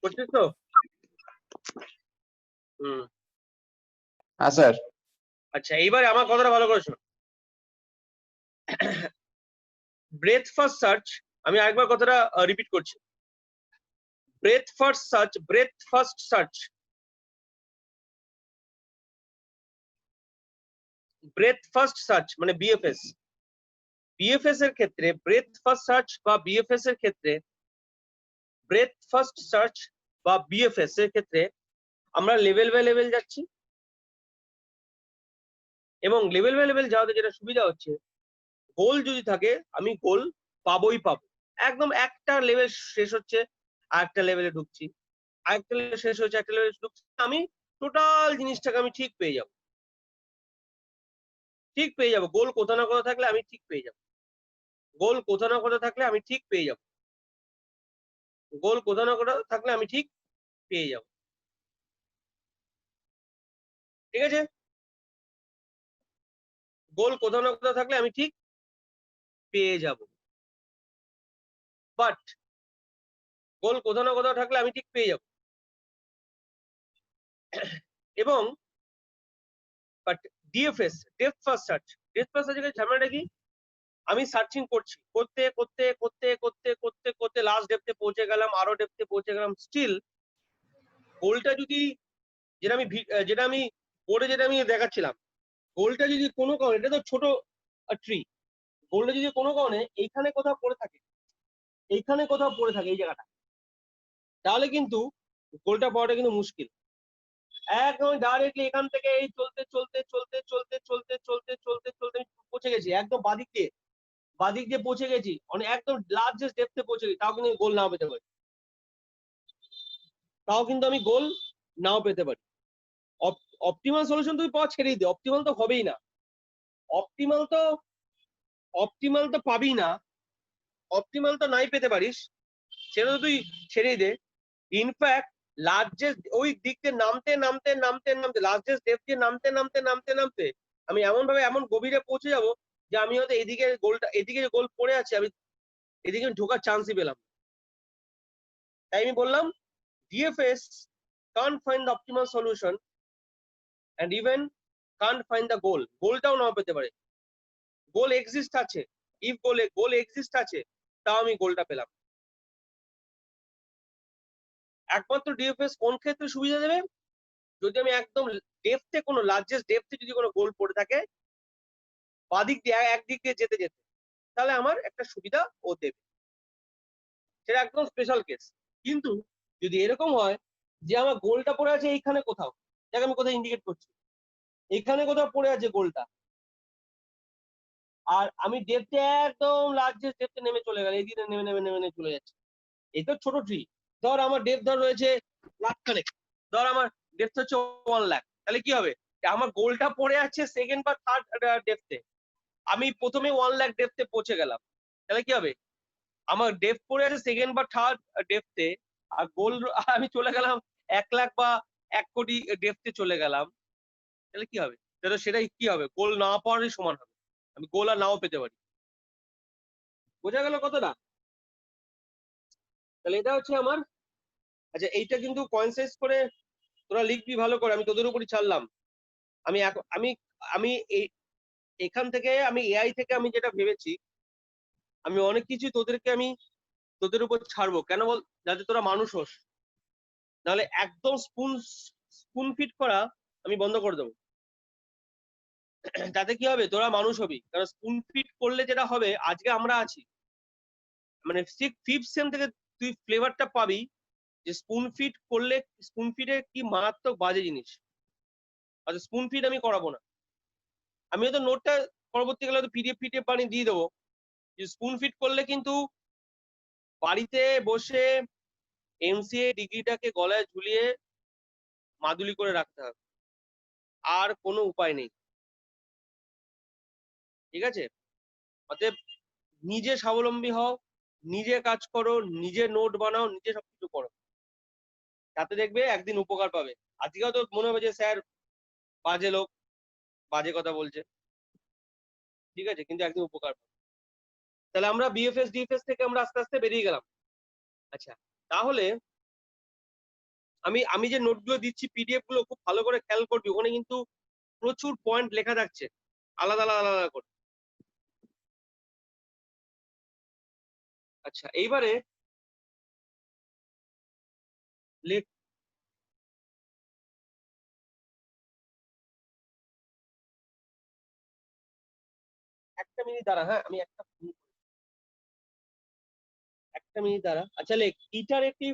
করছিস তো? হুম। হ্যাঁ স্যার। আচ্ছা, এইবার আমার কথাটা ভালো করে শোন। ব্রেথ ফার্স্ট সার্চ, আমি আরেকবার কথাটা রিপিট করছি। Breadth first search, breadth first search, breadth first search মানে বিএফএস। বিএফএস এর ক্ষেত্রে ব্রেথ ফার্স্ট সার্চ বা বিএফএস এর ক্ষেত্রে ব্রেথ ফার্স্ট সার্চ বা বিএফএস এর ক্ষেত্রে আমরা লেভেল বাই লেভেল যাচ্ছি, এবং লেভেল বাই লেভেল যাওয়াতে যেটা সুবিধা হচ্ছে, গোল যদি থাকে আমি গোল পাবোই পাবো। একদম একটা লেভেল শেষ হচ্ছে আর একটা লেভেলে ঢুকছি, আরেকটা লেভেল শেষ হচ্ছে একটা লেভেলে ঢুকছি, আমি টোটাল জিনিসটাকে আমি ঠিক পেয়ে যাবো। ঠিক পেয়ে যাবো, গোল কোথাও না কোথাও থাকলে আমি ঠিক পেয়ে যাবো। গোল কোথাও না কোথাও থাকলে আমি ঠিক পেয়ে যাবো। গোল কোথাও না কোথাও থাকলে আমি ঠিক পেয়ে যাবো। ঠিক আছে, গোল কোথাও না কোথাও থাকলে আমি ঠিক পেয়ে যাব। বাট গোল কোথাও না কোথাও থাকলে আমি ঠিক পেয়ে যাব, এবং but DFS, depth first search, depth first সার্চের ঝামেলাটা কি, আমি সার্চিং করছি, করতে করতে করতে করতে করতে করতে লাস্ট ডেপথে পৌঁছে গেলাম, আরো ডেপথে পৌঁছে গেলাম, স্টিল গোলটা যদি, যেটা আমি বোর্ডে যেটা আমি দেখাচ্ছিলাম, গোলটা যদি কোনো কারণে, এটা তো ছোট ট্রি, গোলটা যদি কোনো কারণে এইখানে কোথাও পড়ে থাকে, এইখানে কোথাও পড়ে থাকে এই জায়গাটা, তাহলে কিন্তু গোলটা পাওয়াটা কিন্তু মুশকিল। একদম ডাইরেক্টলি এখান থেকে এই চলতে চলতে চলতে চলতে চলতে চলতে চলতে চলতে পৌঁছে গেছি একদম বাদিক দিয়ে পৌঁছে গেছি, অনেক একদম লার্জেস্ট ডেপথে পৌঁছে গেছি, তাও কিন্তু গোল নাও পেতে পারি, তাও কিন্তু আমি গোল নাও পেতে পারি। অপটিমাল সলিউশন তুই পাওয়া ছেড়েই দে, অপটিমাল তো হবেই না, অপটিমাল তো অপটিমাল তো পাবি না, অপটিমাল তো নাই পেতে পারিস, সেটা তো তুই ছেড়েই দে। ইনফ্যাক্ট লার্জেস্ট ওই দিক দিয়ে নামতে নামতে নামতে নামতে লার্জেস্ট ডেপথ দিয়ে নামতে নামতে নামতে নামতে আমি এমন ভাবে এমন গভীরে পৌঁছে যাব যে আমি হয়তো এদিকে গোলটা, এদিকে যে গোল পড়ে আছে আমি এদিকে ঢোকার চান্সই পেলাম। তাই আমি বললাম DFS can't find the optimal solution and even can't find the goal, গোলটাও নাও পেতে পারে, গোল এক্সিস্ট আছে, ইফ গোল এক্সিস্ট আছে তাও আমি গোলটা পেলাম। একমাত্র ডিএফএস কোন ক্ষেত্রে সুবিধা দেবে, যদি আমি একদম ডেপথে কোনো লার্জেস্ট ডেপথে যদি কোনো গোল পড়ে থাকে বাদিক দিয়ে একদিক দিয়ে যেতে যেতে, তাহলে আমার একটা সুবিধা ও দেবে, সেটা একদম স্পেশাল কেস। কিন্তু যদি এরকম হয় যে আমার গোলটা পড়ে আছে এইখানে কোথাও, যাকে আমি কোথাও ইন্ডিকেট করছি, এইখানে কোথাও পড়ে আছে গোলটা, আর আমি ডেপথে একদম লার্জেস্ট ডেপথে নেমে চলে গেল, এইদিকে নেমে নেমে নেমে নেমে চলে যাচ্ছে, এই তো ছোট ট্রি, ধর আমার ডেপথ ধর রয়েছে লাখখানেক, ধর আমার ডেপথ হচ্ছে 1 লাখ, তাহলে কি হবে, আমার গোলটা পড়ে আছে সেকেন্ড বা থার্ড ডেপথে, আমি প্রথমে 1 লাখ ডেপথে পৌঁছে গেলাম, তাহলে কি হবে, আমার ডেপথ পড়ে আছে সেকেন্ড বা থার্ড ডেপথে, আর গোল আমি চলে গেলাম 1 লাখ বা 1 কোটি ডেপথে চলে গেলাম, তাহলে কি হবে, তাহলে সেটাই কি হবে, গোল না পাওয়ারই সমান হবে, আমি গোল আর নাও পেতে পারি। বোঝা গেল কতটা? তাহলে এটা হচ্ছে আমার, আচ্ছা এইটা কিন্তু কনসেস করে তোরা লিখবি ভালো করে, আমি তোদের উপরই ছাড়লাম। আমি আমি আমি এখান থেকে আমি এআই থেকে আমি যেটা ভেবেছি, আমি অনেক কিছু তোদেরকে আমি তোদের উপর ছাড়বো, কেন বল, যাতে তোরা মানুষ হোস, নাহলে একদম স্পুন ফিট করা আমি বন্ধ করে দেবো। তাতে কি হবে, তোরা মানুষ হবি, কারণ স্পুন ফিট করলে যেটা হবে, আজকে আমরা আছি মানে ফিফথ সেম থেকে তুই ফ্লেভারটা পাবি যে স্পুন ফিট করলে, স্পুন ফিটে কি মারাত্মক বাজে জিনিস। আচ্ছা স্পুন ফিট আমি করাবো না, আমি হয়তো নোটটা পরবর্তীকালে হয়তো পিডিএফ বানিয়ে দিয়ে দেবো, স্পুন ফিট করলে কিন্তু বাড়িতে বসে এমসিএ ডিগ্রিটাকে গলায় ঝুলিয়ে মাদুলি করে রাখতে হবে, আর কোনো উপায় নেই। ঠিক আছে, অতএব নিজে স্বাবলম্বী হও, নিজে কাজ করো, নিজে নোট বানাও, নিজে সবকিছু করো, তাতে দেখবে একদিন উপকার পাবে। আজকেও তো মনে হবে যে স্যার বাজে লোক, বাজে কথা বলছে, ঠিক আছে, কিন্তু একদিন উপকার পাবে। তাহলে আমরা বিএফএস ডিএফএস থেকে আমরা আস্তে আস্তে বেরিয়ে গেলাম। আচ্ছা, তাহলে আমি যে নোটগুলো দিচ্ছি পিডিএফ গুলো খুব ভালো করে খেয়াল করবি, ওখানে কিন্তু প্রচুর পয়েন্ট লেখা থাকছে আলাদা আলাদা আলাদা করে। আচ্ছা এইবারে লেখ। একটা মিনিট দাঁড়া, হ্যাঁ আমি একটা মিনিট দাঁড়া। আচ্ছা লেখ ইটারেটিভ।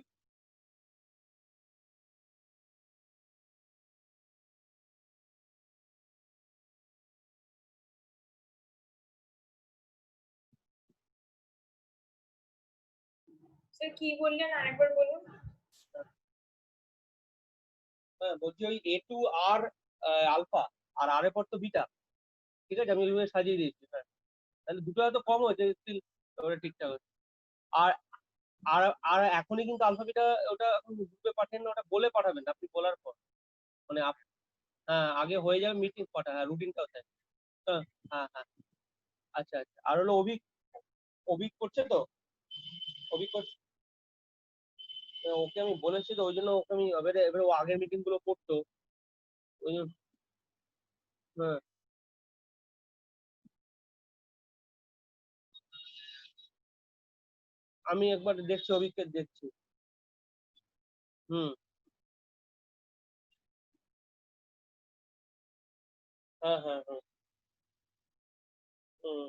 স্যার কি বললেন আরেকবার বলুন। হ্যাঁ বলছি ওই এ টু আর আলফা আর আর এর পর তো বিটা, ঠিক আছে আমি ওইভাবে সাজিয়ে দিয়েছি। হ্যাঁ তাহলে দুটো হয়তো কম হয়েছে, স্টিল ওটা ঠিকঠাক হয়েছে। আর আর আর এখনই কিন্তু আলফা বিটা ওটা এখন গ্রুপে পাঠান না, ওটা বলে পাঠাবেন আপনি বলার পর। মানে হ্যাঁ আগে হয়ে যাবে মিটিং পাঠা, হ্যাঁ রুটিনটাও তাই। হ্যাঁ হ্যাঁ হ্যাঁ। আচ্ছা আচ্ছা, আর হলো অভিক, অভিক করছে তো, অভিক করছে। ওকে আমি বলেছি তো, ওই জন্য ওকে আমি এবারে এবারে ও আগের মিটিং গুলো করতো ওই জন্য। হ্যাঁ আমি একবার দেখছি, অভিককে দেখছি। হুম। হ্যাঁ হ্যাঁ হ্যাঁ। হুম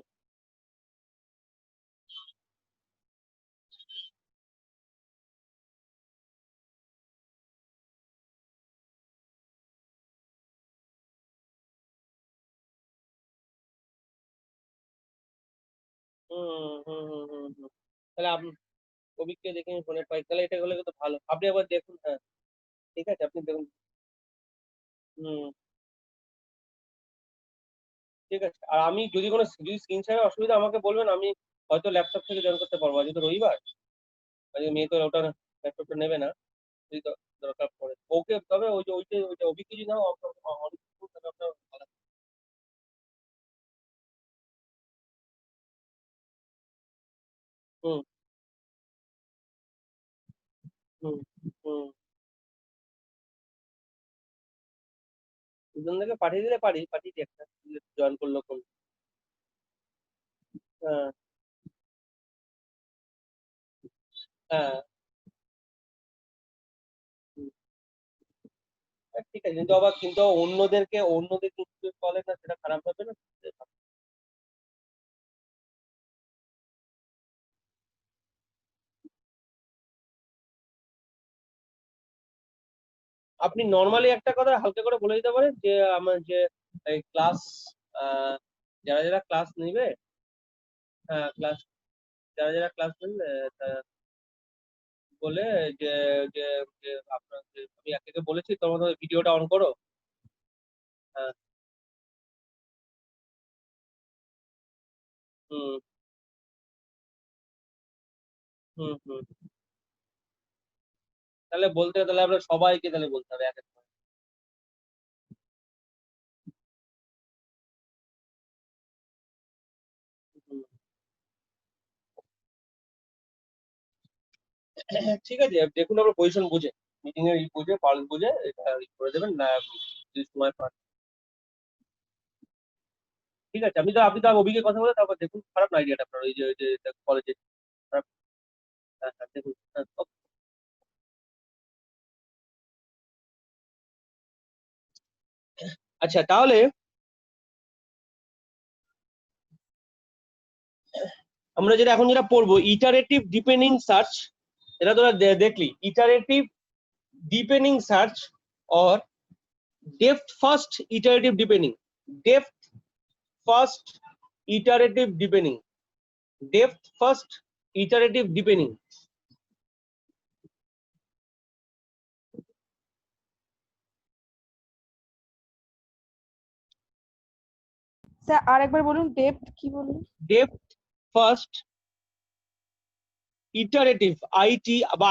হুম হুম হুম হুম হুম। তাহলে আপনি অভিককে দেখে আমি ফোনে পাই, তাহলে এটা হলে তো ভালো, আপনি আবার দেখুন। হ্যাঁ ঠিক আছে আপনি দেখুন। হুম ঠিক আছে। আর আমি যদি কোনো যদি স্ক্রিন শেয়ারের অসুবিধা আমাকে বলবেন, আমি হয়তো ল্যাপটপ থেকে জয়েন করতে পারবো। আজ তো রবিবার, আজকে মেয়ে তো ওটা ল্যাপটপটা নেবে না, যদি দরকার পড়ে ওকে। তবে ওই যে অভিক কিছু নাও অনেক কিছু তাহলে আপনার ভালো। হুম হুম হুম। দুজন থেকে পাঠিয়ে দিলে পারি, পাঠিয়ে দিই একটা জয়েন করলো কোন। হ্যাঁ হ্যাঁ। হুম, ঠিক আছে, কিন্তু আবার কিন্তু অন্যদেরকে ইনক্লুড করলে না সেটা খারাপ হবে না। আপনি নর্মালি একটা কথা হালকা করে বলে দিতে পারেন যে আমার যে এই ক্লাস, যারা যারা ক্লাস নিবে, ক্লাস যারা যারা ক্লাস নেবে বলে যে যে যে আপনার আমি একে বলেছি তোমাদের ভিডিওটা অন করো। হ্যাঁ। হুম হুম হুম। তাহলে আমরা সবাইকে তাহলে বলতে হবে এক এক করে। হুম। ঠিক আছে দেখুন, আমরা পজিশন বুঝে মিটিং এর বুঝে পাল বুঝে এটা করে দেবেন না, যদি সময় পান। ঠিক আছে, আপনি তো অভিজ্ঞের কথা বলে তারপর দেখুন, খারাপ না আইডিয়াটা আপনার ওই যে কলেজে। খারাপ। হ্যাঁ হ্যাঁ দেখুন। হ্যাঁ, আচ্ছা তাহলে আমরা যেটা এখন যেটা পড়বো ইটারেটিভ ডিপেন্ডিং সার্চ, এটা তোরা দেখলি iterative depending search or depth first iterative deepening, depth first iterative deepening, depth first iterative deepening। Sir আরেকবার বলুন, ডেপথ কি বলুন। depth first iterative it বা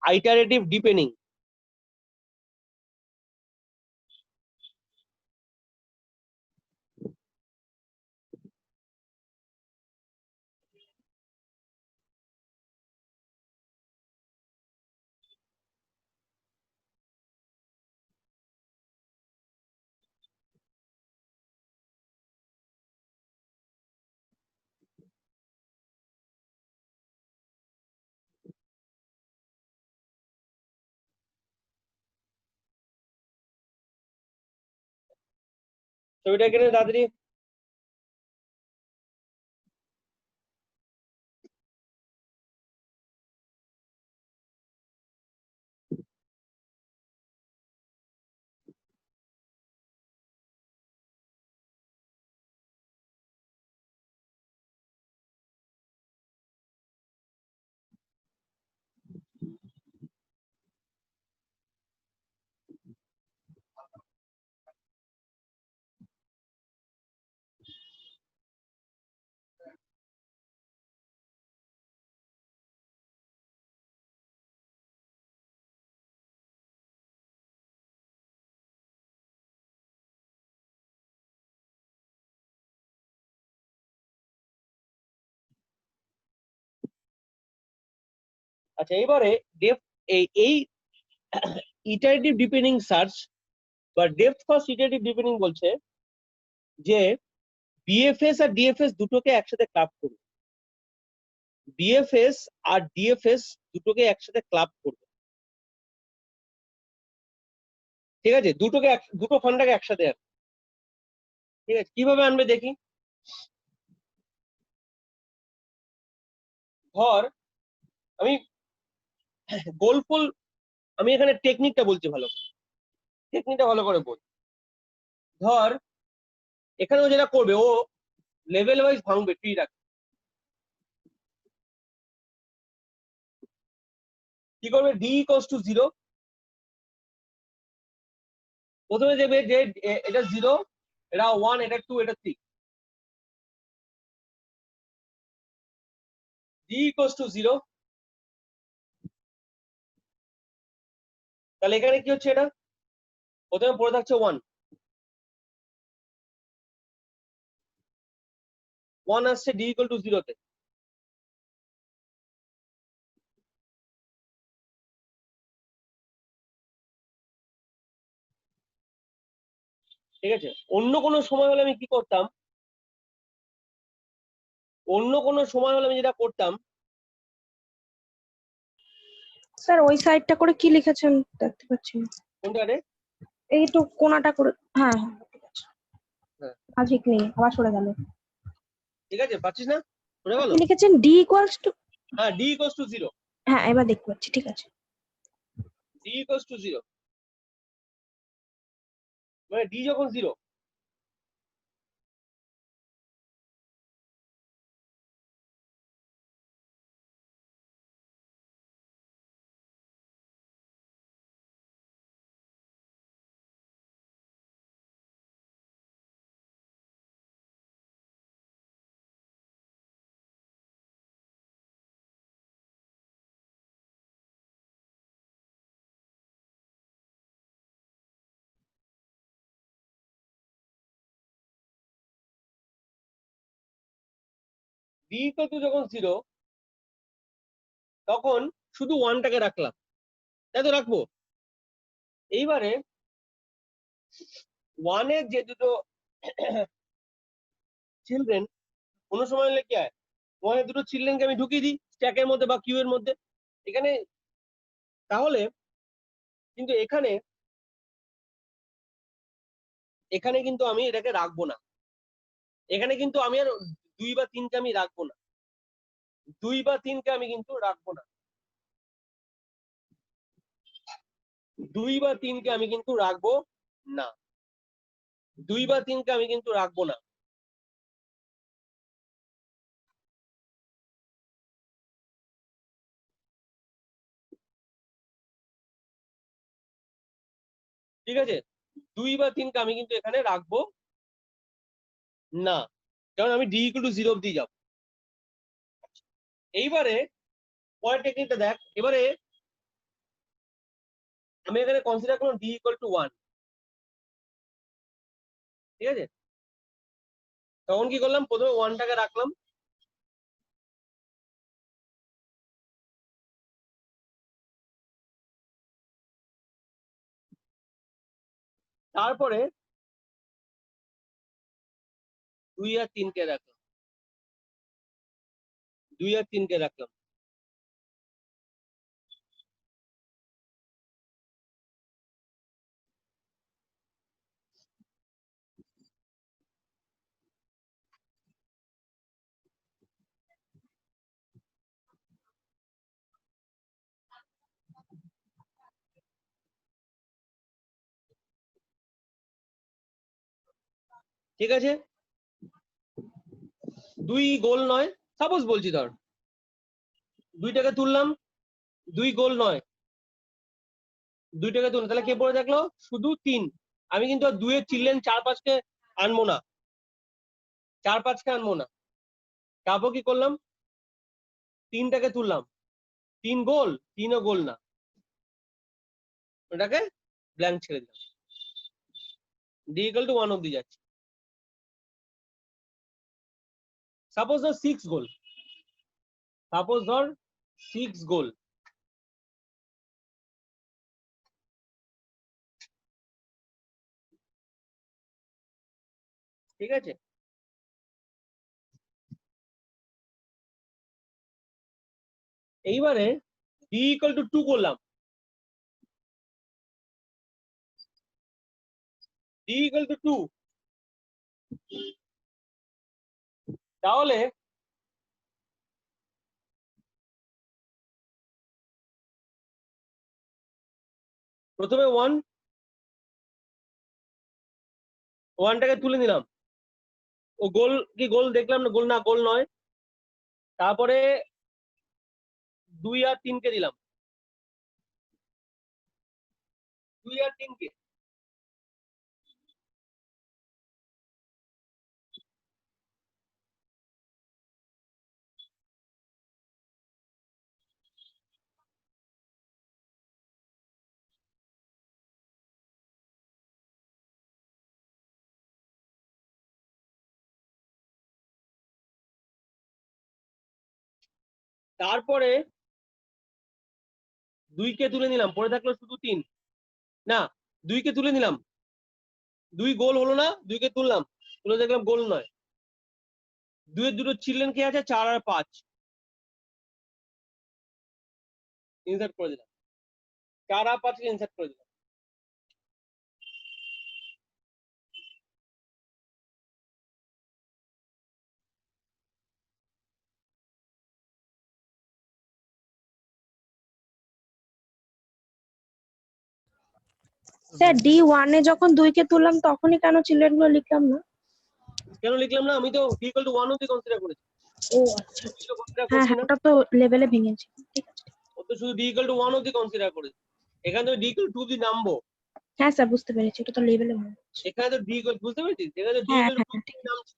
iterative deepening। ছবিটা এখানে তাড়াতাড়ি। আচ্ছা, এবারে ডেপথ এই ইটারেটিভ ডিপেন্ডিং সার্চ বা ডেপথ ফার্স্ট ইটারেটিভ ডিপেন্ডিং বলছে যে বিএফএস আর ডিএফএস দুটোকে একসাথে ক্লাব করবে। বিএফএস আর ডিএফএস দুটোকে একসাথে ক্লাব করবে, ঠিক আছে? দুটো ফান্ডাকে একসাথে আনবে। ঠিক আছে, কিভাবে আনবে দেখি। ধর আমি গোল ফুল, আমি এখানে টেকনিকটা বলছি, টেকনিকটা ভালো করে বল। ধর এখানে ও যেটা করবে, ও লেভেল ওয়াইজ ভাঙবে, ট্রি রাখবে। কি করবে? D equals to 0। প্রথমে দেখবে যে এটা 0, এটা 1, এটা 2, এটা 3। ডি ইকুয়ালস টু 0, তাহলে এখানে কি হচ্ছে? এটা প্রথমে পড়ে থাকছে 1, 1 আসছে ডি ইকুয়াল টু 0 তে। ঠিক আছে, অন্য কোনো সময় হলে আমি কি করতাম? অন্য কোনো সময় হলে আমি যেটা করতাম, স্যার ওই সাইডটা করে কি লিখেছেন দেখতে পাচ্ছি না। কোনটা রে? এই তো কোনাটা করে, হ্যাঁ হ্যাঁ ঠিক আছে। হ্যাঁ। ঠিক নেই, আবার সরে গেল। ঠিক আছে, পাচ্ছিস না? শুনে গেল? কি লিখেছেন? ডি ইকুয়ালস টু, হ্যাঁ, ডি ইকুয়ালস টু 0। হ্যাঁ এবার দেখতে পাচ্ছি, ঠিক আছে। ডি ইকুয়ালস টু 0 মানে ডি যখন 0, ডি ইকুয়াল টু যখন 0, তখন শুধু 1টাকে রাখলাম, তাই তো? রাখবো। এইবারে 1 এর যে দুটো চিলড্রেন, কোনো সময় হলে কি হয়, 1 এর দুটো চিলড্রেনকে আমি ঢুকিয়ে দিই স্ট্যাকের মধ্যে বা কিউ এর মধ্যে এখানে। তাহলে কিন্তু এখানে এখানে কিন্তু আমি এটাকে রাখবো না। এখানে কিন্তু আমি আর 2 বা 3কে আমি রাখবো না। 2 বা 3কে আমি কিন্তু রাখবো না। 2 বা 3কে আমি কিন্তু রাখবো না। 2 বা 3কে আমি কিন্তু রাখবো না। ঠিক আছে, 2 বা 3কে আমি কিন্তু এখানে রাখবো না, কারণ আমি ডি ইকুয়াল টু 0 অব্দি যাবো। এইবারে পরের টেকনিকটা দেখ। এবারে আমি এখানে কনসিডার করলাম ডি ইকুয়াল টু 1। ঠিক আছে, তখন কি করলাম? প্রথমে 1টাকে রাখলাম, তারপরে 2 আর 3কে রাখলাম, 2 আর 3কে রাখলাম। ঠিক আছে, 2 গোল নয়, সাপোজ বলছি ধর 2টাকে তুললাম, 2 গোল নয়, 2টাকে তুললাম, তাহলে কে পড়ে থাকলো? শুধু 3। আমি কিন্তু আর 2 এর চিলড্রেন 4-5কে আনবো না, 4-5কে আনবো না। তারপর কি করলাম? 3টাকে তুললাম, 3 গোল, 3ও গোল না, ওটাকে ব্ল্যাঙ্ক ছেড়ে দিলাম। d = 1 অব্দি যাচ্ছে। সাপোজ ধর 6 গোল, সাপোজ ধর 6 গোল, ঠিক আছে। এইবারে d = 2 করলাম, d = 2, তাহলে প্রথমে 1টাকে তুলে নিলাম, ও গোল কি গোল দেখলাম না, গোল না, গোল নয়। তারপরে 2 আর 3কে দিলাম, 2 আর 3কে, তারপরে 2কে তুলে নিলাম, পড়ে থাকলো শুধু 3। না, 2কে তুলে নিলাম, 2 গোল হলো না, 2কে তুললাম, তুলে দেখলাম গোল নয়। 2 এর দুটো চিলড্রেন কে আছে? 4 আর 5, ইনসার্ট করে দিলাম, 4 আর 5কে ইনসার্ট করে দিলাম। স্যার D1 এ যখন 2 কে তুললাম তখনই কেন চিলড্রেন গুলো লিখলাম না? কেন লিখলাম না? আমি তো d = 1 অব্দি কনসিডার করেছি, ও আচ্ছা, কনসিডার হ্যাঁ করছি হ্যাঁ, না, ওটা তো লেভেলে ভেঙেছি, ঠিক আছে। ও তো শুধু d = 1 অব্দি কনসিডার করেছি। এখানে তো d = 2 অব্দি নামবো, হ্যাঁ স্যার, বুঝতে পেরেছি, ওটা তো লেভেলে ভেঙেছি। এখানে তো বুঝতে পেরেছিস, এখানে তো d হ্যাঁ = 2 হ্যাঁ, অব্দি ঠিক। নামছে।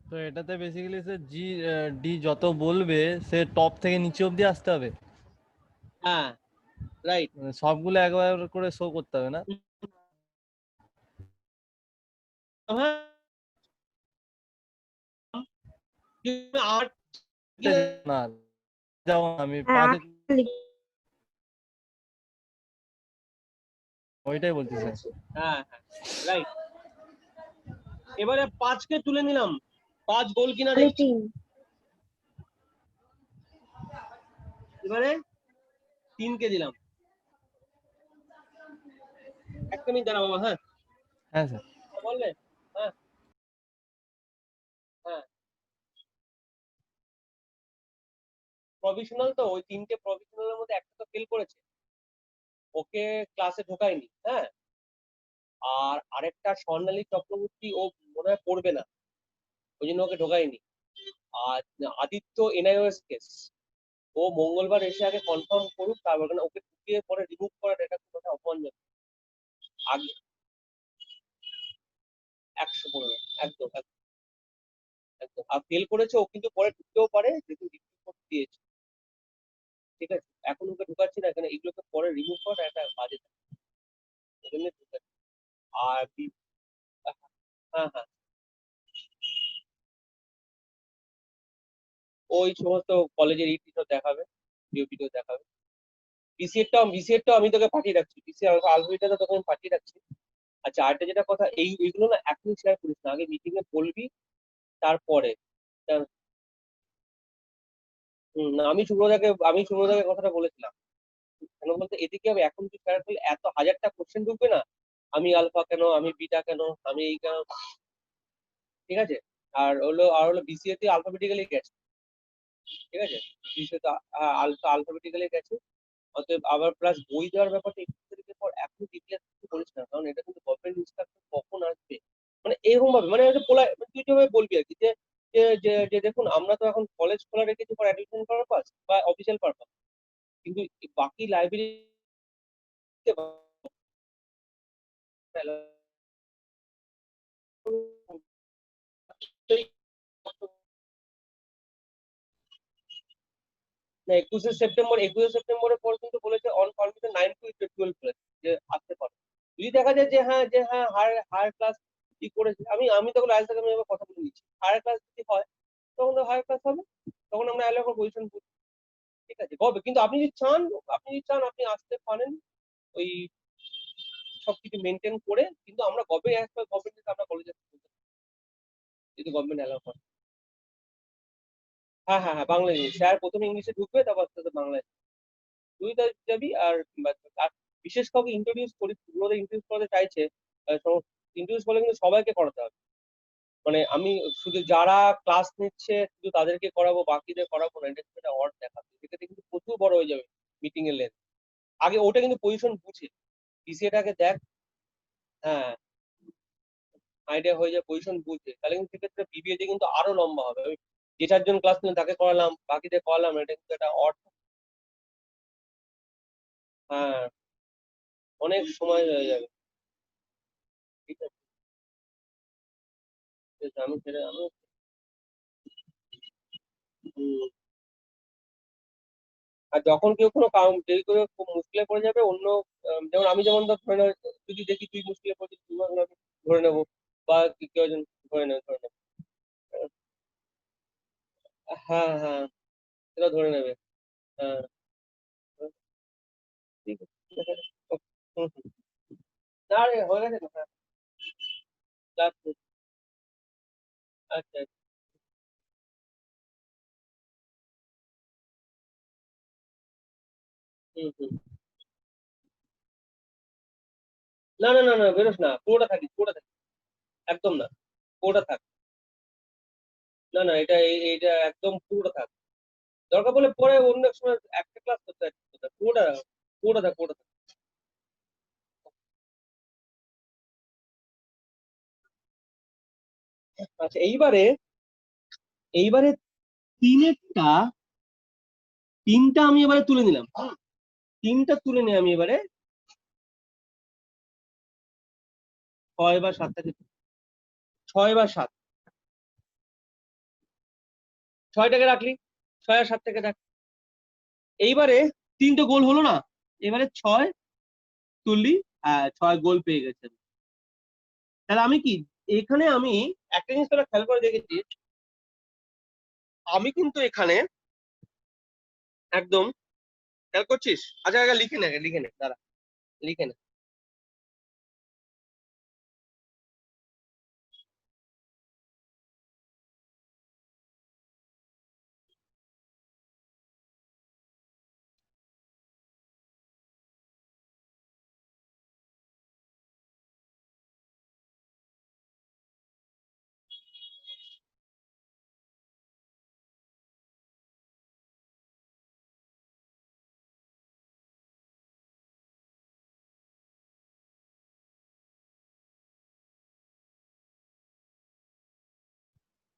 তো এটাতে বেসিক্যালি সে ডি যত বলবে সে টপ থেকে নিচে অবধি আসতে হবে, হ্যাঁ, রাইট। মানে সবগুলো একবার করে শো করতে হবে না? হ্যাঁ, 8 না, যেমন আমি হ্যাঁ, 5 আটটা ওইটাই বলছি স্যার। লিখেছি। হ্যাঁ হ্যাঁ, রাইট। এবারে 5কে তুলে নিলাম, 5 গোল কিনা খালি দেখছি। 3। এবারে 3কে দিলাম, একটা মিনিট দাঁড়া বাবা। হ্যাঁ, হ্যাঁ স্যার। বললে। হ্যাঁ হ্যাঁ, প্রভিশনাল তো, ওই 3টে প্রভিশনালের মধ্যে একটা তো ফেল করেছে, ওকে ক্লাসে ঢোকায়নি। হ্যাঁ, আর আরেকটা স্বর্ণালী চক্রবর্তী, ও মনে হয় পড়বে না, ওই জন্য ওকে ঢোকায়নি। আর আদিত্য এনআইওএস কেস, ও মঙ্গলবার এসে আগে কনফার্ম করুক, তারপর কেন ওকে ঢুকিয়ে পরে রিমুভ করাটা, এটা খুব একটা অপমানজনক। আগে 115, একদম একদম একদম। আর ফেল করেছে ও, কিন্তু পরে ঢুকতেও পারে, যেহেতু রিভিউ করতে দিয়েছে। ঠিক আছে, এখন ওকে ঢুকাচ্ছি না, এখানে এগুলোকে পরে রিমুভ করা একটা বাজে থাকে, এই জন্য ঢুকাচ্ছি। আর হ্যাঁ হ্যাঁ, ওই সমস্ত কলেজের সব দেখাবে, ডিউটিও দেখাবে। বিসিএরটাও আমি তোকে পাঠিয়ে রাখছি, বিসিএর আলফাবেটটা তো তোকে আমি পাঠিয়ে রাখছি। আচ্ছা, আরেকটা যেটা কথা, এইগুলো না এখন শেয়ার করিস না, আগে মিটিং এ বলবি, তারপরে। না, আমি শুভ্রদাকে কথাটা বলেছিলাম। কেন বলতে, এদিকে আমি এখন তুই শেয়ার করলে এত হাজারটা কোশ্চেন ঢুকবে না, আমি আলফা কেন, আমি বিটা কেন, আমি এই কেন, ঠিক আছে। আর হলো বিসিএ তে আলফাবেটিক্যালি গেছে, ঠিক আছে, বিসিএ তে আলফাবেটিক্যালি গেছে। অতএব আবার প্লাস বই দেওয়ার ব্যাপারটা 21 তারিখের পর এখন ডিক্লেয়ার কিছু করিস না, কারণ এটা কিন্তু গভর্নমেন্ট ইনস্ট্রাকশন কখন আসবে, মানে এরকম ভাবে, মানে এটা বলা, মানে তুই যেভাবে বলবি আর কি, যে যে যে যে দেখুন আমরা তো এখন কলেজ খোলা রেখেছি ফর অ্যাডমিশন পারপাস বা অফিসিয়াল পারপাস, কিন্তু বাকি লাইব্রেরি না, 21শে সেপ্টেম্বরের পর কিন্তু বলেছে অন পারমিশন 9 to 12 বলেছে যে আসতে পারে। যদি দেখা যায় যে হ্যাঁ হায়ার ক্লাস কি করেছে, আমি তখন আজ থেকে আমি এবার কথা বলে নিচ্ছি, হায়ার ক্লাস যদি হয় তখন তো হায়ার ক্লাস হবে, তখন আমরা অ্যালাউ করে পজিশন, ঠিক আছে হবে। কিন্তু আপনি যদি চান আপনি আসতে পারেন, ওই সবকিছু মেনটেন করে, কিন্তু আমরা কবে আসবো গভর্নমেন্ট আমরা কলেজে, যদি গভর্নমেন্ট অ্যালাউ করে। হ্যাঁ, বাংলা ইংলিশ, স্যার প্রথমে ইংলিশে ঢুকবে, তারপর আস্তে আস্তে বাংলায় তুই তো যাবি। আর বিশেষ কাউকে ইন্ট্রোডিউস করি, পুরোদের ইন্ট্রোডিউস করতে চাইছে, ইন্ট্রোডিউস করলে কিন্তু সবাইকে করাতে হবে, মানে আমি শুধু যারা ক্লাস নিচ্ছে শুধু তাদেরকে করাবো, বাকিদের করাবো না, এটা কিন্তু একটা অড দেখাবে, সেক্ষেত্রে কিন্তু প্রচুর বড় হয়ে যাবে মিটিং এর লেন্থ। আগে ওটা কিন্তু পজিশন বুঝে পিসিএটাকে দেখ, হ্যাঁ আইডিয়া হয়ে যায়, পজিশন বুঝে, তাহলে কিন্তু সেক্ষেত্রে বিবিএতে কিন্তু আরো লম্বা হবে। আমি যে চারজন ক্লাস নিলাম তাকে করালাম, বাকিদের করালাম, এটা কিন্তু একটা অড, হ্যাঁ অনেক সময় হয়ে যাবে, ঠিক আছে। আমি হুম, আর যখন কেউ কোনো কাম দেরি করে খুব মুশকিলে পড়ে যাবে, অন্য যেমন আমি যেমন ধরে নাও, যদি দেখি তুই মুশকিলে পড়ছিস, তুই ভাবনা আমি ধরে নেবো, বা কেউ একজন ধরে নেবে। হ্যাঁ, সেটা ধরে নেবে। হ্যাঁ, ঠিক আছে, ঠিক আছে। হুম, হুম। না রে, হয়ে গেছে তো, হ্যাঁ রাখছি। আচ্ছা, হুম। না, বেরোস না, পুরোটা থাকি, একদম না, পুরোটা থাক। না, এটা একদম পুরোটা থাক, দরকার পড়লে পরে অন্য এক সময় একটা ক্লাস করতে হয়, পুরোটা থাক। আচ্ছা, এইবারে তিনেরটা তিনটা আমি এবারে তুলে নিলাম, তিনটা তুলে নিয়ে আমি এবারে 6 বা 7 থেকে, 6 বা 7, 6টাকে রাখলি, 6 আর 7 থেকে রাখ। এইবারে তিনটে গোল হলো না, এবারে 6 তুললি, 6 গোল পেয়ে গেছে। তাহলে আমি কি, এখানে আমি একটা জিনিস তোরা খেয়াল করে দেখেছি, আমি কিন্তু এখানে একদম, খেয়াল করছিস, আচ্ছা আগে লিখে নে দাঁড়া, লিখে নে।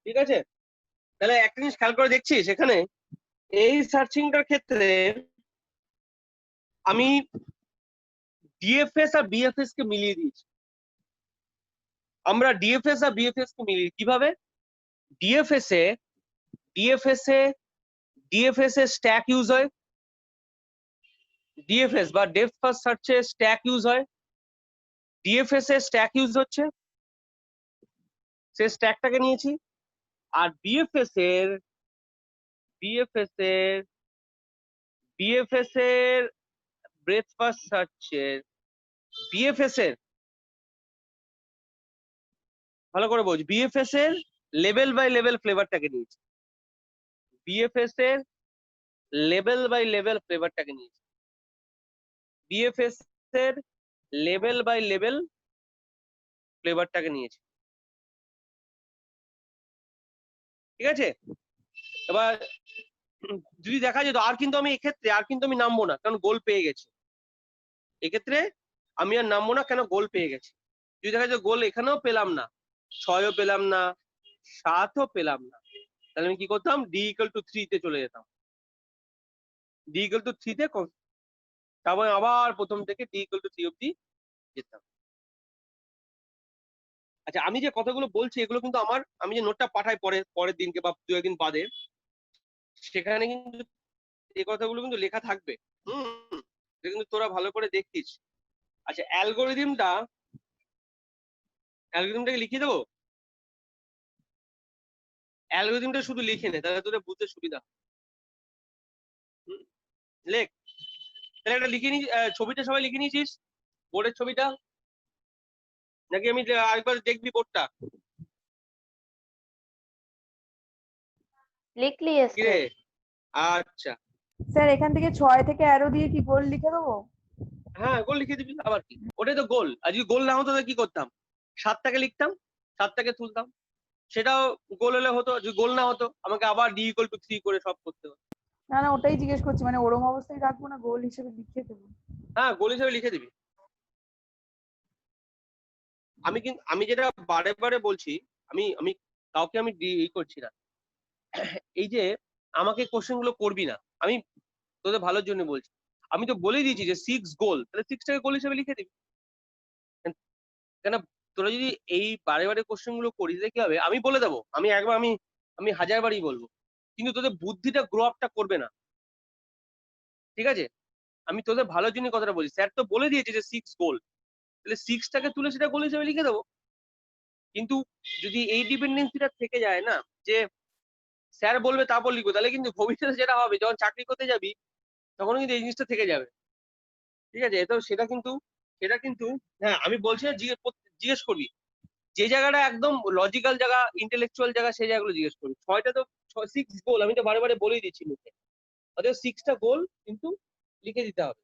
ঠিক আছে, তাহলে একটা জিনিস খেয়াল করে দেখছিস এখানে, এই সার্চিংটার ক্ষেত্রে আমি ডিএফএস আর বিএফএস কে মিলিয়ে দিয়েছি। আমরা ডিএফএস আর বিএফএস কে মিলিয়ে কিভাবে, ডিএফএস এ ডিএফএস এ ডিএফএস এ স্ট্যাক ইউজ হয়, ডিএফএস বা ডেপথ ফার্স্ট সার্চে স্ট্যাক ইউজ হয়, ডিএফএস এ স্ট্যাক ইউজ হচ্ছে, সে স্ট্যাকটাকে নিয়েছি। আর বিএফএস এর বিএফএস এর ব্রেথ ফার্স্ট সার্চের বিএফএস এর, ভালো করে বোঝ, বিএফএস এর লেভেল বাই লেভেল ফ্লেভারটাকে নিয়েছি, বিএফএস এর লেভেল বাই লেভেল ফ্লেভারটাকে নিয়েছি, বিএফএস এর লেভেল বাই লেভেল ফ্লেভারটাকে নিয়েছি। ঠিক আছে? এবার যদি দেখা যেত আর কিন্তু আমি এক্ষেত্রে নামবো না, কারণ গোল পেয়ে গেছি। এক্ষেত্রে আমি আর নামবো না, কেন গোল পেয়ে গেছি। যদি দেখা যায় গোল এখানেও পেলাম না, 6ও পেলাম না, 7ও পেলাম না, তাহলে আমি কি করতাম, ডি ইকুয়াল টু 3 তে চলে যেতাম। ডি ইকুয়াল টু 3 তে তারপরে আবার প্রথম থেকে ডি ইকুয়াল টু 3 অব্দি যেতাম। আচ্ছা, আমি যে কথাগুলো বলছি এগুলো কিন্তু আমি যে নোটটা পাঠাই পরের দিনকে বা 2 একদিন বাদে, সেখানে কিন্তু এই কথাগুলো কিন্তু লেখা থাকবে। এটা কিন্তু তোরা ভালো করে দেখতিস। আচ্ছা, অ্যালগোরিদমটাকে লিখিয়ে দেবো। অ্যালগোরিদমটা শুধু লিখে নে, তাহলে তোদের বুঝতে সুবিধা। লেখ, তাহলে একটা লিখে নি। ছবিটা সবাই লিখে নিয়েছিস, বোর্ডের ছবিটা, নাকি আমি আরেকবার দেখবি বোর্ডটা? लिख लिए কি রে? सर। আচ্ছা, স্যার এখান থেকে 6 থেকে অ্যারো দিয়ে কি গোল লিখে দেবো? হ্যাঁ গোল লিখে দিবি, আবার কি, ওটাই তো গোল। আর যদি গোল না হতো তাহলে কি করতাম, 7টাকে লিখতাম, 7টাকে তুলতাম, সেটাও গোল হলে হতো। যদি গোল না হতো আমাকে আবার ডি ইকুয়াল টু 3 করে সব করতে হতো। না না, ওটাই জিজ্ঞেস করছি, মানে ওরম অবস্থায় রাখবো না, গোল হিসেবে লিখে দেবো? হ্যাঁ, গোল হিসেবে লিখে দিবি। আমি যেটা বারে বারে বলছি, আমি আমি কাউকে আমি করছি না। এই যে আমাকে কোশ্চেন গুলো করবি না, আমি তোদের ভালোর জন্য বলছি। আমি তো বলে দিয়েছি যে 6 গোল, তাহলে 6টাকে গোল হিসেবে লিখে দিবি। কেন, তোরা যদি এই বারে বারে কোশ্চেন গুলো করিস তাহলে কি হবে, আমি বলে দেবো, আমি একবার আমি 1000বারই বলবো, কিন্তু তোদের বুদ্ধিটা গ্রো আপটা করবে না। ঠিক আছে? আমি তোদের ভালোর জন্য কথাটা বলছি। স্যার তো বলে দিয়েছে যে 6 গোল, তাহলে 6টাকে তুলে সেটা গোল হিসেবে লিখে দেবো। কিন্তু যদি এই ডিপেন্ডেন্সিটা থেকে যায় না, যে স্যার বলবে তারপর লিখবো, তাহলে কিন্তু ভবিষ্যতে যেটা হবে, যখন চাকরি করতে যাবি তখন কিন্তু এই জিনিসটা থেকে যাবে। ঠিক আছে? তো সেটা কিন্তু হ্যাঁ, আমি বলছি না, জিজ্ঞেস করবি যে জায়গাটা একদম লজিক্যাল জায়গা, ইন্টেলেকচুয়াল জায়গা, সেই জায়গাগুলো জিজ্ঞেস করবি। 6টা তো 6 গোল, আমি তো বারে বারে বলেই দিচ্ছি মুখে, অতএব 6টা গোল কিন্তু লিখে দিতে হবে।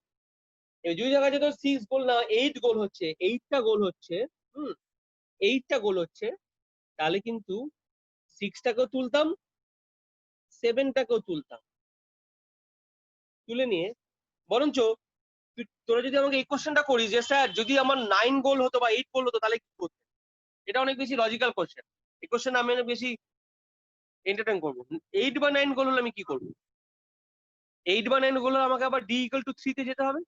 এই দুই জায়গায় যদি 6 গোল না 8 গোল হচ্ছে, 8টা গোল হচ্ছে, 8টা গোল হচ্ছে, তাহলে কিন্তু 6টাকেও তুলতাম, 7টাকেও তুলতাম। তুলে নিয়ে বরঞ্চ তোরা যদি আমাকে এই কোশ্চেনটা করিস যে স্যার যদি আমার 9 গোল হতো বা 8 গোল হতো তাহলে কি করতে, এটা অনেক বেশি লজিক্যাল কোশ্চেন। এই কোশ্চেন আমি অনেক বেশি এন্টারটেইন করবো। 8 বা 9 গোল হলে আমি কি করবো? 8 বা 9 গোল হলে আমাকে আবার ডি ইকুয়াল টু 3 তে যেতে হবে,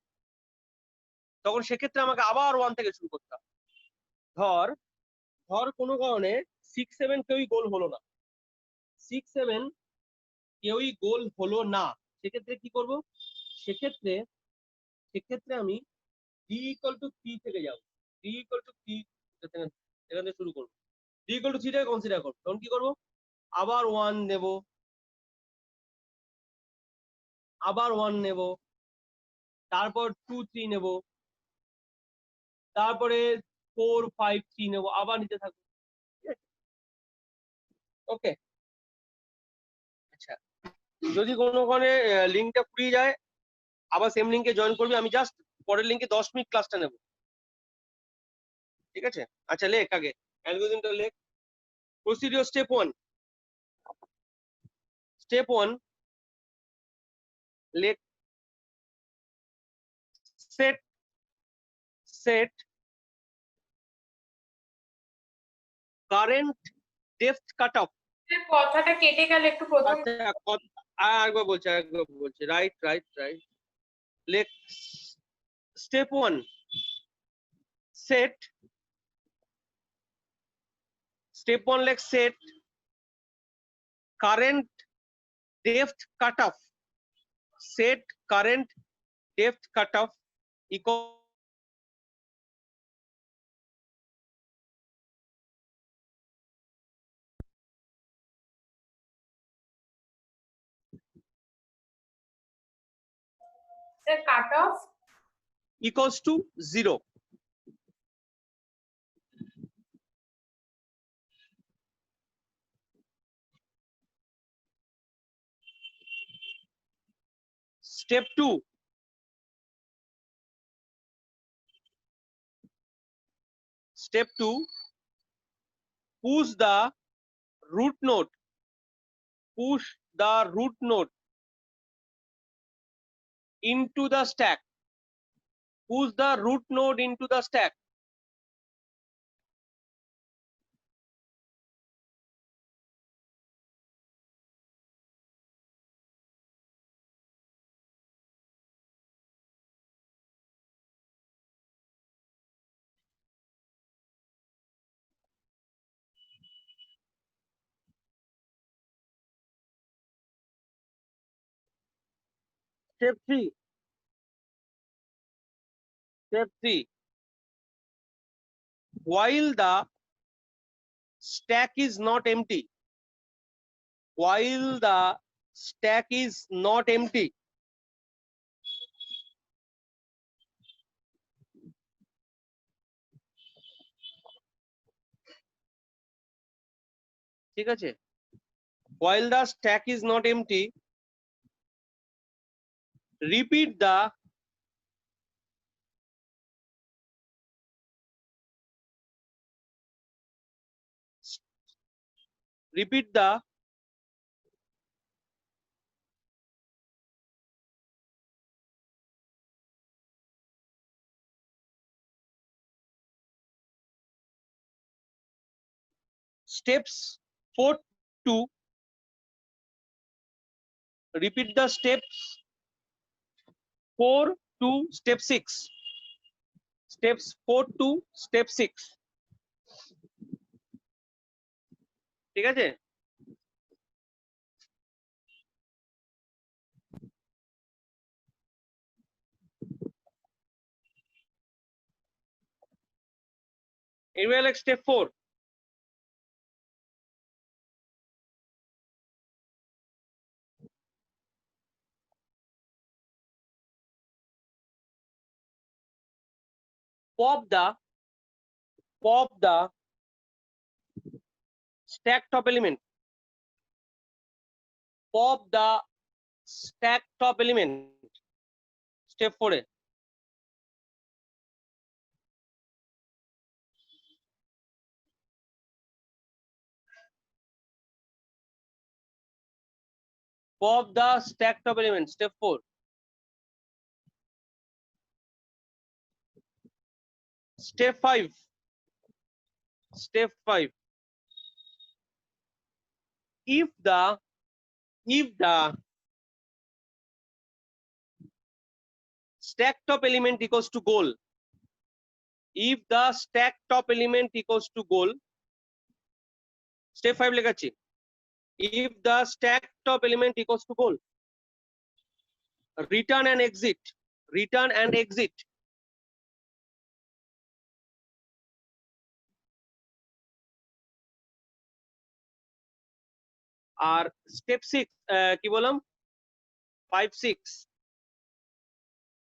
তখন সেক্ষেত্রে আমাকে আবার 1 থেকে শুরু করতে হবে। ধর ধর কোনো কারণে 6-7 কেউই গোল হলো না, 6-7 কেউই গোল হলো না, সেক্ষেত্রে কি করব? সেক্ষেত্রে সেক্ষেত্রে আমি ডি ইকুয়াল টু 3 থেকে যাবো। ডি ইকুয়াল টু 3 এখান থেকে শুরু করবো। ডি ইকুয়াল টু 3টাকে কনসিডার করবো, তখন কি করবো? আবার 1 নেব, আবার 1 নেব, তারপর 2 3 নেব, তারপরে 4 5 3 নেব, আবার নিতে থাকবো। ওকে? আচ্ছা, যদি কোনো কারণে লিঙ্কটা ফুরিয়ে যায়, আবার সেম লিঙ্কে জয়েন করবি। আমি জাস্ট পরের লিঙ্কে 10 মিনিট ক্লাসটা নেব। ঠিক আছে? আচ্ছা, লেখ আগে অ্যালগরিদমটা লেখ। Procedure step 1। স্টেপ 1 লেখ, set set current depth cut off. কথাটা কেটে গেল একটু প্রথম। আচ্ছা, আরেকবার বলছি, রাইট রাইট রাইট। লেখ স্টেপ 1 সেট, স্টেপ 1 লেখ set current depth cut off, set current depth cut off equal sir cut off to 0। Step 2 push the root node push the root node into the stack. Push the root node into the stack. Step 3. Step 3. While the stack is not empty. While the stack is not empty. ঠিক আছে? While the stack is not empty, repeat the steps 4 to repeat the steps 4 to step 6. Steps 4 to step 6. ঠিক আছে? এবার like step 4. Pop the stack top element. Pop the stack top element. Step 4 A pop the stack top element. Step 4. Step 5. Step 5. If the stack top element equals to goal, if the stack top element equals to goal, step 5 লেখাচ্ছি, if the stack top element equals to goal, return and exit. আর step 6 কি বললাম 5 6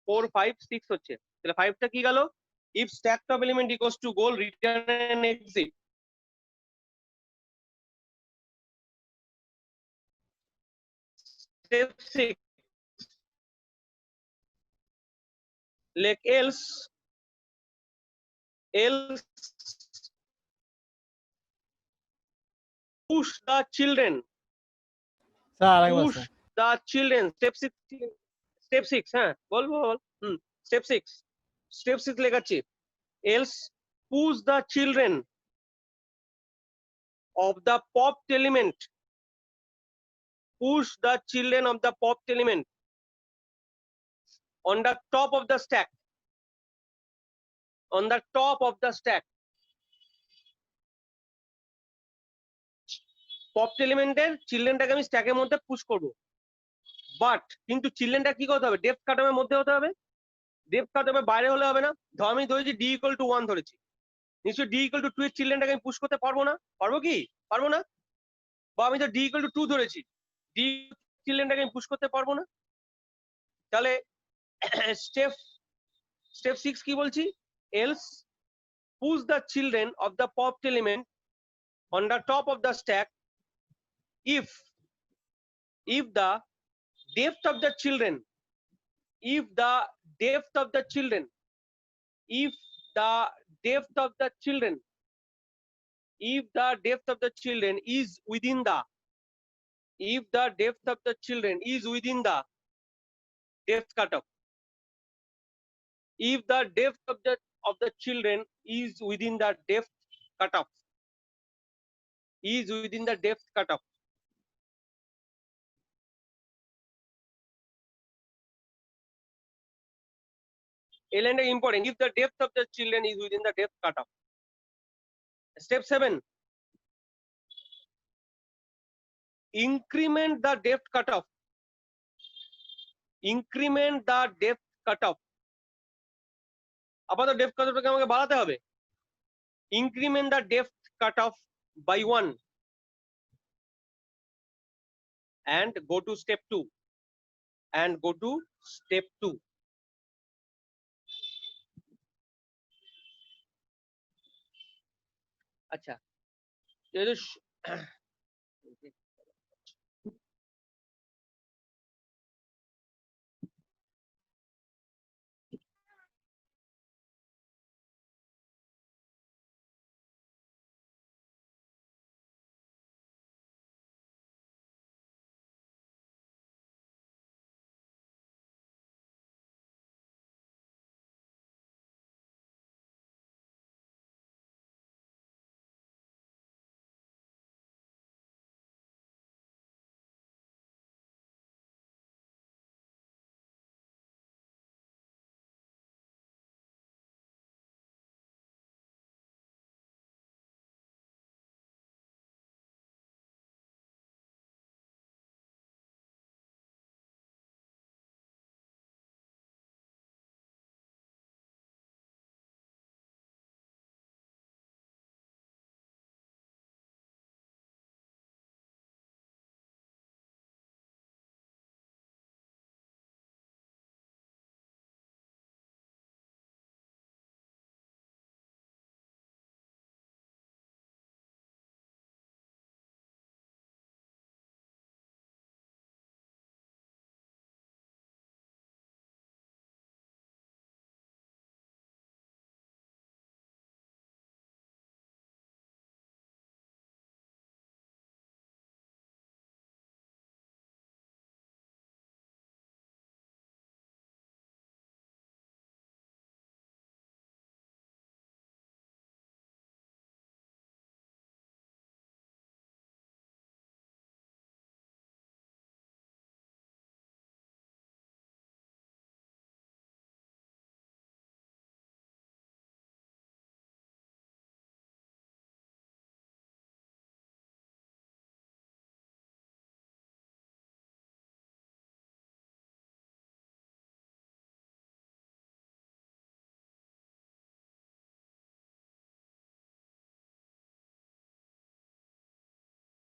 4 5 6 হচ্ছে, তাহলে 5 টা কি গেল, if stack top element equals to goal, return and exit. Step 6 like else push the children, sir আরেকবার push sir. the children. Step 6 হ্যাঁ বল step 6 লেখাচ্ছি, else push the children of the popped element, push the children of the popped element on the top of the stack, on the top of the stack. Popped এলিমেন্টের চিলড্রেনটাকে আমি স্ট্যাকের মধ্যে push করব, but কিন্তু চিলড্রেনটা কি করতে হবে, depth কাটঅফের মধ্যে হতে হবে, ডেপথ কাটঅফের বাইরে হলে হবে না। ধর আমি ধরেছি ডি ইকুয়াল টু 1 ধরেছি, নিশ্চয়ই ডি ইকুয়াল টু 2 এর চিলড্রেনটাকে আমি পুশ করতে পারবো না, পারবো কি পারবো না? বা আমি তো ডি ইকুয়াল টু 2 ধরেছি, ডি চিলড্রেনটাকে আমি পুশ করতে পারবো না। তাহলে স্টেপ 6 কি বলছি, else push the children of the popped element on the top of the stack if the depth of the children, if the depth of the children is within the if the depth of the children is within the depth cutoff, if the depth of the children is within the depth cutoff, is within the depth cutoff, এই লাইনটা important, if the depth of the children is within the depth cutoff. Step 7, increment the depth cutoff, increment the depth cutoff, আপাতত depth cutoffটাকে আমাকে বাড়াতে হবে, increment the depth cutoff by 1 and go to step 2, and go to step 2. আচ্ছা, যেহেতু